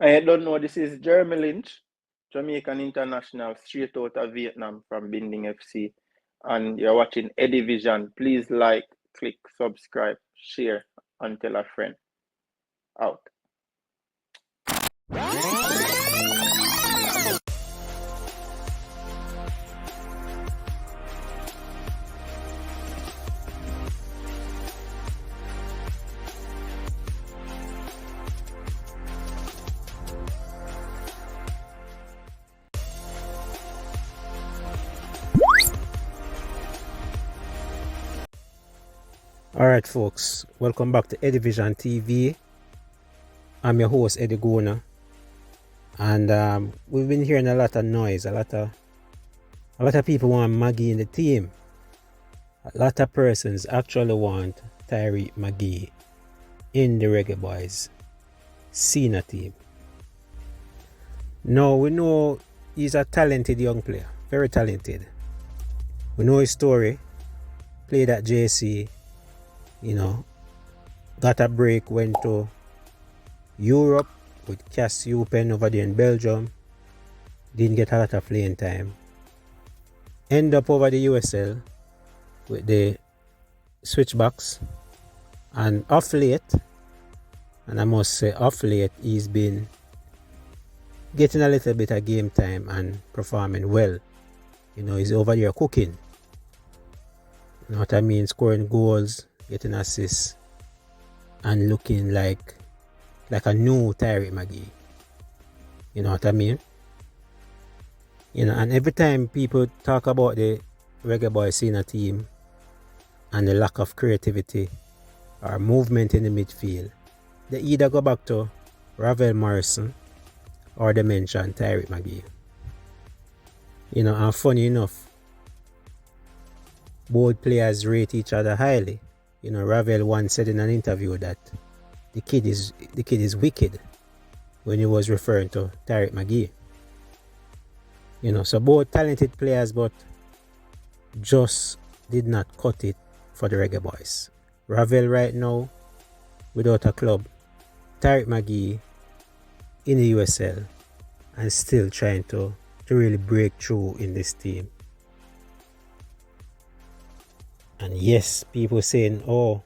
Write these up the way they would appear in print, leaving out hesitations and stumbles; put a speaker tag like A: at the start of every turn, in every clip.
A: I don't know, this is Jeremy Lynch, Jamaican international, straight out of Vietnam from Binding FC. And you're watching Eddie Vision. Please like, click, subscribe, share, and tell a friend. Out.
B: Alright folks, welcome back to Eddie Vision TV. I'm your host Eddie Gona, and we've been hearing a lot of noise, a lot of people want Magee in the team. A lot of persons actually want Tyreek Magee in the Reggae Boyz senior team. Now we know he's a talented young player, very talented. We know his story, played at JC, got a break, went to Europe with Cass Eupen over there in Belgium. Didn't get a lot of playing time. End up over the USL with the switchbacks. And off late, and I must say off late, he's been getting a little bit of game time and performing well. He's over there cooking. You know what I mean? Scoring goals, getting assists, and looking like a new Tyreek Magee. You know what I mean? And every time people talk about the Reggae Boyz senior team and the lack of creativity or movement in the midfield, they either go back to Ravel Morrison or they mention Tyreek Magee. And funny enough, both players rate each other highly. Ravel once said in an interview that the kid is wicked when he was referring to Tyreek Magee. So both talented players, but just did not cut it for the Reggae Boyz. Ravel right now without a club, Tyreek Magee in the USL and still trying to really break through in this team. And yes, people saying, oh,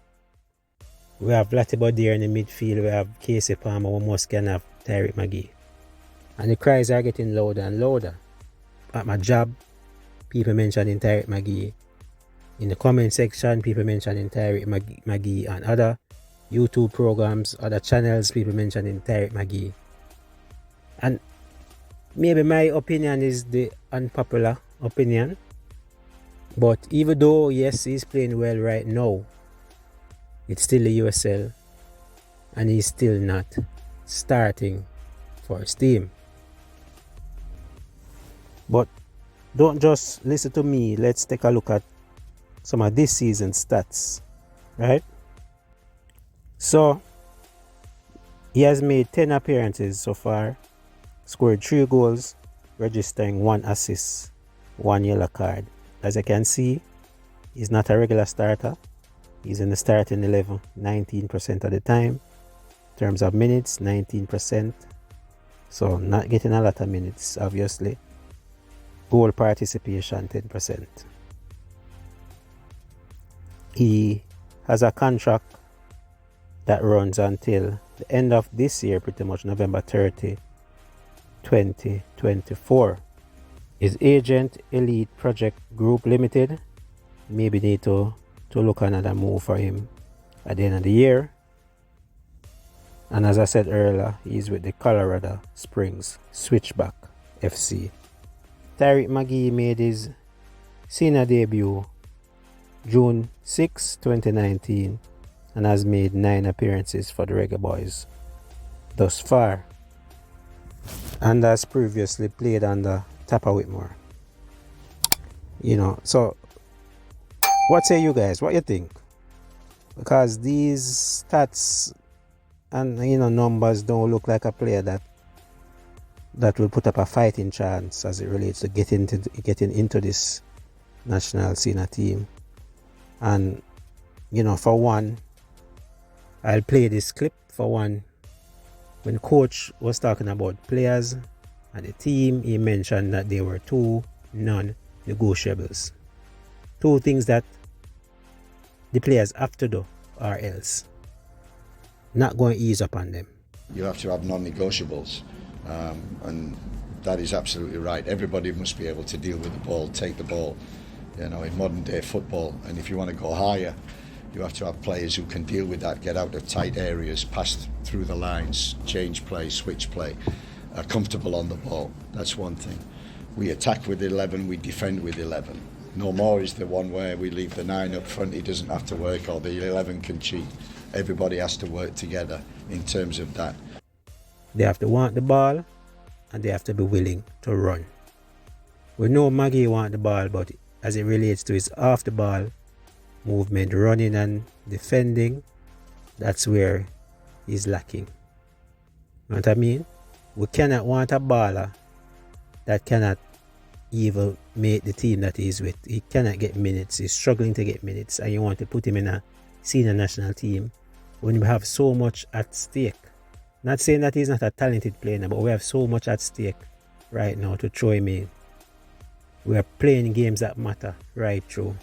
B: we have Latibo there in the midfield, we have Casey Palmer, we must can have Tyreek Magee. And the cries are getting louder and louder. At my job, people mentioning Tyreek Magee. In the comment section, people mentioning Tyreek Magee, and other YouTube programs, other channels, people mentioning Tyreek Magee. And maybe my opinion is the unpopular opinion. But even though, yes, he's playing well right now, it's still the USL, and he's still not starting for his team. But don't just listen to me. Let's take a look at some of this season's stats, right? So, he has made 10 appearances so far, scored 3 goals, registering 1 assist, 1 yellow card. As you can see, he's not a regular starter. He's in the starting 11 19% of the time. In terms of minutes, 19%. So not getting a lot of minutes, obviously. Goal participation, 10%. He has a contract that runs until the end of this year, pretty much November 30, 2024. His agent, Elite Project Group Limited, maybe need to look another move for him at the end of the year. And as I said earlier, he's with the Colorado Springs Switchback FC. Tyreek Magee made his senior debut June 6, 2019 and has made 9 appearances for the Reggae Boyz thus far, and has previously played under Tapper Whitmore. So what say you guys? What you think? Because these stats and numbers don't look like a player that will put up a fighting chance as it relates to getting into this national senior team. And for one, I'll play this clip for one When coach was talking about players and the team, he mentioned that there were two non-negotiables. Two things that the players have to do, or else not going to ease up on them.
C: You have to have non-negotiables, and that is absolutely right. Everybody must be able to deal with the ball, take the ball, in modern day football. And if you want to go higher, you have to have players who can deal with that, get out of tight areas, pass through the lines, change play, switch play, are comfortable on the ball. That's one thing. We attack with 11, we defend with 11. No more is the one where we leave the 9 up front, he doesn't have to work, or the 11 can cheat. Everybody has to work together in terms of that.
B: They have to want the ball and they have to be willing to run. We know Magee want the ball, but as it relates to his off the ball movement, running and defending, that's where he's lacking. You know what I mean? We cannot want a baller that cannot even make the team that he's with. He cannot get minutes. He's struggling to get minutes, and you want to put him in a senior national team when we have so much at stake. Not saying that he's not a talented player, but we have so much at stake right now to throw him in. We are playing games that matter right through.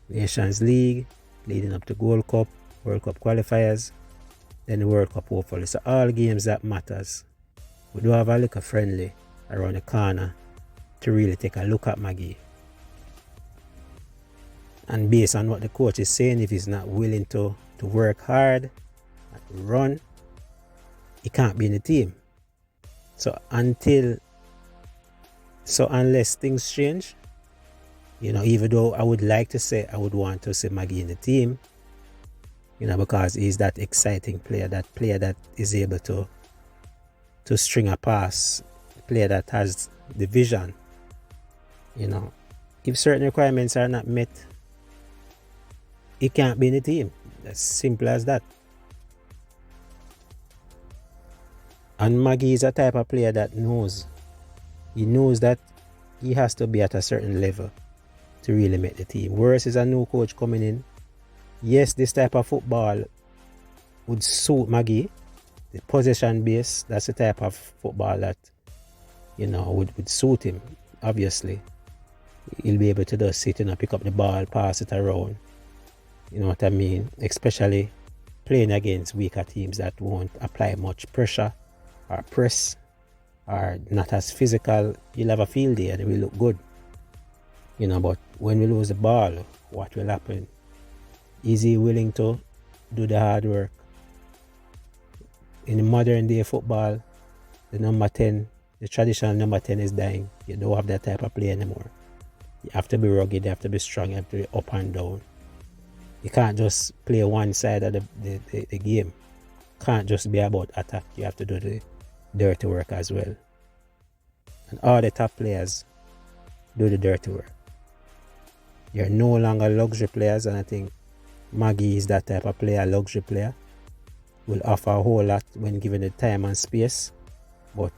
B: Nations League, leading up to Gold Cup, World Cup qualifiers, then the World Cup hopefully. So all games that matters. We do have a little friendly around the corner to really take a look at Magee. And based on what the coach is saying, if he's not willing to work hard and run, he can't be in the team. So unless things change, even though I would like to say I would want to see Magee in the team, because he's that exciting player that is able to string a pass, a player that has the vision. If certain requirements are not met, he can't be in the team. As simple as that. And Magee is a type of player that knows. He knows that he has to be at a certain level to really make the team. Whereas is a new coach coming in. Yes, this type of football would suit Magee. The possession base, that's the type of football that, would suit him. Obviously, he'll be able to just sit, pick up the ball, pass it around. You know what I mean? Especially playing against weaker teams that won't apply much pressure or press, or not as physical. He'll have a field day and it will look good. But when we lose the ball, what will happen? Is he willing to do the hard work? In the modern day football, the number 10, the traditional number 10 is dying. You don't have that type of play anymore. You have to be rugged, you have to be strong, you have to be up and down. You can't just play one side of the game. Can't just be about attack. You have to do the dirty work as well. And all the top players do the dirty work. You're no longer luxury players, and I think Magee is that type of player, luxury player. Will offer a whole lot when given the time and space. But,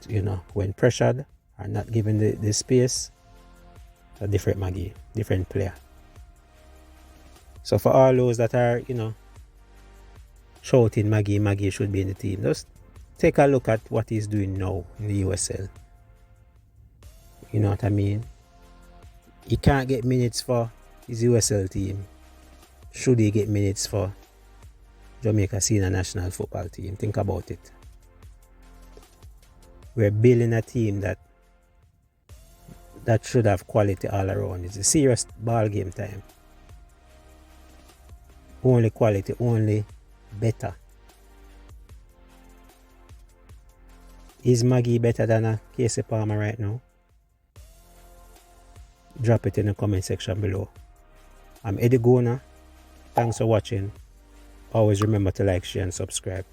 B: when pressured or not given the space, a different Magee, different player. So for all those that are, shouting Magee should be in the team, just take a look at what he's doing now in the USL. You know what I mean? He can't get minutes for his USL team. Should he get minutes for Jamaica senior national football team? Think about it. We're building a team that should have quality all around. It's a serious ball game time. Only quality, only better. Is Magee better than a Casey Palmer right now? Drop it in the comment section below. I'm Eddie Gona. Thanks for watching. Always remember to like, share and subscribe.